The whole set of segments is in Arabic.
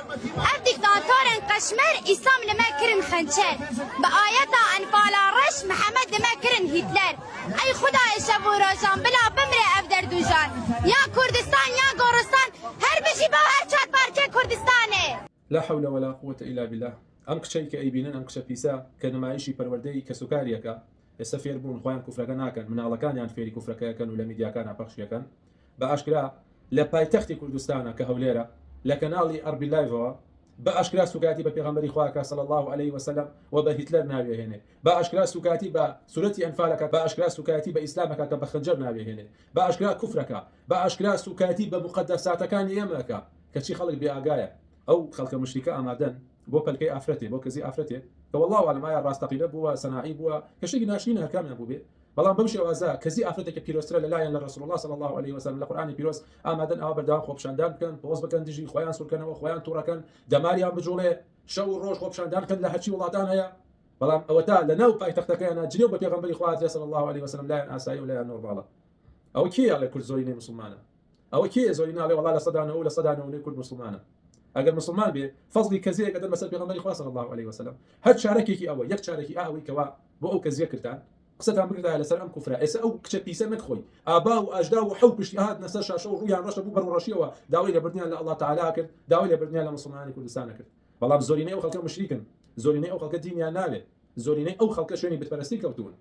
اف ديكتاتورن قشمر اسلام لما كرن خنچر بآيات انفال رش محمد لما كرن هتلر ای خدای شب و روشان بلا بمره اف دردوجان یا کردستان یا گورستان هر بشی با هر چات بارکه کردستانه. لا حول ولا قوة إلا بالله. أم كشي كأيبينن أم كشبيسا كنمايشي پروردەی کە سوکاریەکە ئێستا فێر بوون خۆیان کوفرەکە ناکەن مناڵەکانیان فێری کوفرەکەیەکەن و لە میدیاکانە پەخشیەکەن بە ئاشکرا لە پایتەختی کوردستانە کە هەولێرە لە کەناڵی ئەربی لایڤەوە بە ئاشکرا سوکاتی بە پێغەمبەری خوا صلی الله عليه وسلم و بە هیتلەر ناوێهێنێ بە ئاشکرا سوکاتی بە سورەتی ئەنفالەکە بە ئاشکرا سوکاتی بە ئیسلامەکە کە بە خەنجەر ناوێهێنێ بە ئاشکرا کوفرەکە بە ئاشکرا سوکاتی بە مقدساتەکانی ئێمەکە کەچی خەڵک بێئاگایە ئەو خەڵکە مشریکە ئامادەن بۆ پەلکەی ئافرەتێ بۆ کەزی ئافرەتێ کە والله ئەعلەم ئایا ڕاستەقینە بووە سەناعی بووە کەشتێکی ناشرین هەرکامیان بوو بێ بەڵام بەو شێوازە کەزی ئافرەتێکە پیرۆسترە لەلایەن لە رسول الله صلی الله عليه وسلم لە قورئانی پیرۆز ئامادەن ئەوە بەردەوام خۆپیشاندان بکەن پۆز بکەن دژی خۆیان سوورکەنەوە خۆیان تووڕەکەن دەماریان بجوڵێ شەو و ڕۆژ خۆپیشاندان بکەن لە هەرچی وڵاتان هەیە بەڵام ئەوە تا لە ناو پایتەختەکەیانە جنێو بە پێغەمبەری خوا صلی الله عليه وسلم لایەن ئاسایی و لایەن نۆرماڵە ئەوە کێیە لە کورد زۆرینەی موسڵمانە ئەوە کێیە زۆری ناڵێ وەڵا لە سەدانەوە و لە سەدانەوەی کورد موسڵمانە ئەگەر مسلمان بێ فەزلی کەزیەک ئەدەن بەسەر پێغەمبەری خوا صلی الله عليه وسلم هەر چارەکێکی ئەوە یەک چارەکی ئەوەی کەوا بۆ ئەو کەزیە کردان قسەتان بکردایە لەسەر ئەم کوفرە ئێستا ئەو کچە پیسە نەکخۆی ئابا و ئاژدا و حەو پشتی هات نەسەر شاشە و ڕوویان ڕەشە بوو بەڕۆڕەشیەوە داوای لەبردنیان لە ئەڵڵا تەعالا کرد داوای لەبردنیان لە مسلمانانی کوردستانە کرد بەڵام زۆرینەی ئەو خەڵکە مشریکن زۆرینەی ئەو خەڵکە دینیان ناوێ زۆرینەی ئەو خەڵکە شوێنی بتپەرستی کەوتون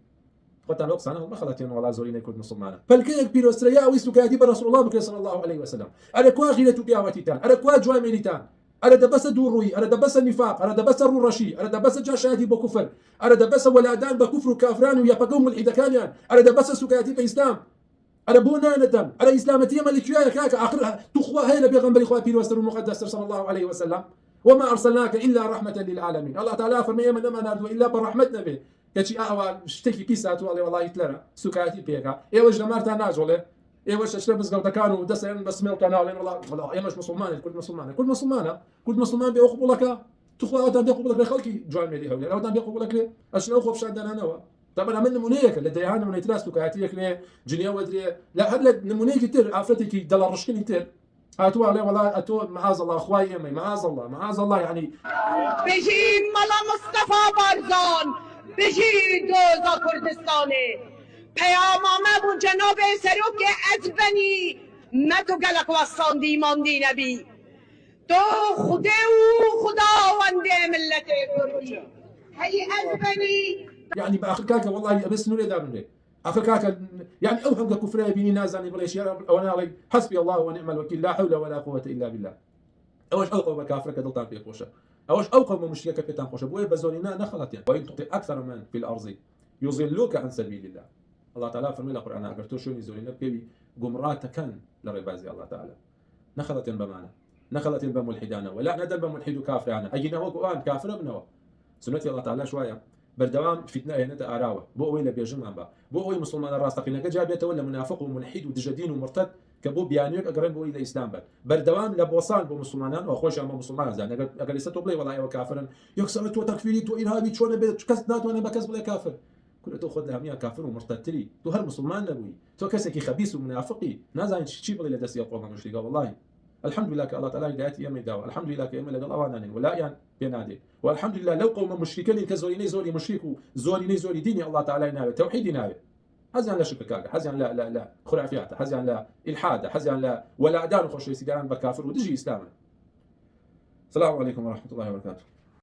خۆتان لەو قسانە هەڵمەخەڵەتێن وەڵا زۆرینەی کورد مسلمانە پەلکەیەک پیرۆسترە یا ئەوەی سوکایەتی بە رەسوڵ الله بکرێ صلی الله عليه وسلم ئەرە کوا غیرەت و پیاوەتیتان ئەرە کوا جوامێنیتان أرى دبس دوروي أرى دبس النفاق أرى دبس الرشي أرى دبس جاشاتي بكفر أرى دبس ولادان بكفر وكافران ويبقون ملحد كانيان أرى دبس سكاتي بإسلام أرى بونا ندم أرى إسلامتي ملكيا كاك آخرها تخوى هي بيغمبر إخوة بير وستر المقدس صلى الله عليه وسلم وما أرسلناك إلا رحمة للعالمين الله تعالى فرمي من ما نردو إلا برحمتنا به كشي شتكي بيساتو والله يتلرى سكاتي بيغا إيه وجه مارتا ناجوله ايواش اشرب بزقوتكان ودسن بسميل قناه والله يا مش مسلمان كل مسلمان كل مسلمان كل مسلمان بيقبل لك تخوا اوتان بيقبل لك خلقي جوان ملي هولي اوتان بيقبل لك اشنو خوف شاد انا نوا طبعا من نمونيك اللي هانا من يتراس كاتيك لي جنيا ودري لا هاد نمونيك تر عفرتك دولار رشكني تر هاتوا عليه والله اتو معاذ الله اخوي امي معاذ الله معاذ الله يعني بيجي ملا مصطفى بارزان بيجي دوزا كردستاني پیامامه بون جناب سروک از بنی نه تو گلک وستاندی ماندی نبی تو خوده و خداوند ملت کردی هی از بنی يعني باخر كاكا والله بس نوري دارني اخر كاكا يعني اوهم كفر بيني نازني بلاش يا وانا علي حسبي الله ونعم الوكيل لا حول ولا قوه الا بالله اوش اوقف كافر كدلتان في قوشه اوش اوقف مشركه كتان قوشه بوي بزولينا نخلت يعني وان تطيع اكثر من في الارض يضلوك عن سبيل الله الله تعالى فرمي له قرآن أقر توشوني زورينا بيبي قمرات كان لربازي الله تعالى نخلت بمعنى نخلت بملحدانا ولا ندل بملحد كافر أنا أجينا هو قرآن كافر ابنه سنتي الله تعالى شوية بردوام فتنة هنا أراوة بو ويلا بيجمع با بو وي مسلمان الراس تقينا جابيته ولا منافق وملحد ودجدين ومرتد كبو بيانيك أقرن بو إلى إسلام بل بردوام لبوصان بو مسلمانان وأخوش أما مسلمان زين أقل يستو بلي والله وكافرا يكسرت وتكفيري وإرهابي شو أنا بكسنات وأنا بكسب بلا كافر كل تأخذ لها مياه كافر ومرتد تري تو هر مسلمان نبوي تو كسكي خبيث ومنافقي نازع شي بغي لدس يقوم مشركا والله الحمد لله الله تعالى هدايتي يم يداوى الحمد لله كيما لقى اوانا ولا يعني بينادي والحمد لله لو قوم مشركين كزوريني زوري مشرك زوريني زوري ديني الله تعالى يناوي توحيد يناوي حزن لا شرك حزن لا خرافيات حزن لا الحاد حزن لا ولا ادان خوش سيدان بكافر ودجي اسلاما السلام عليكم ورحمه الله وبركاته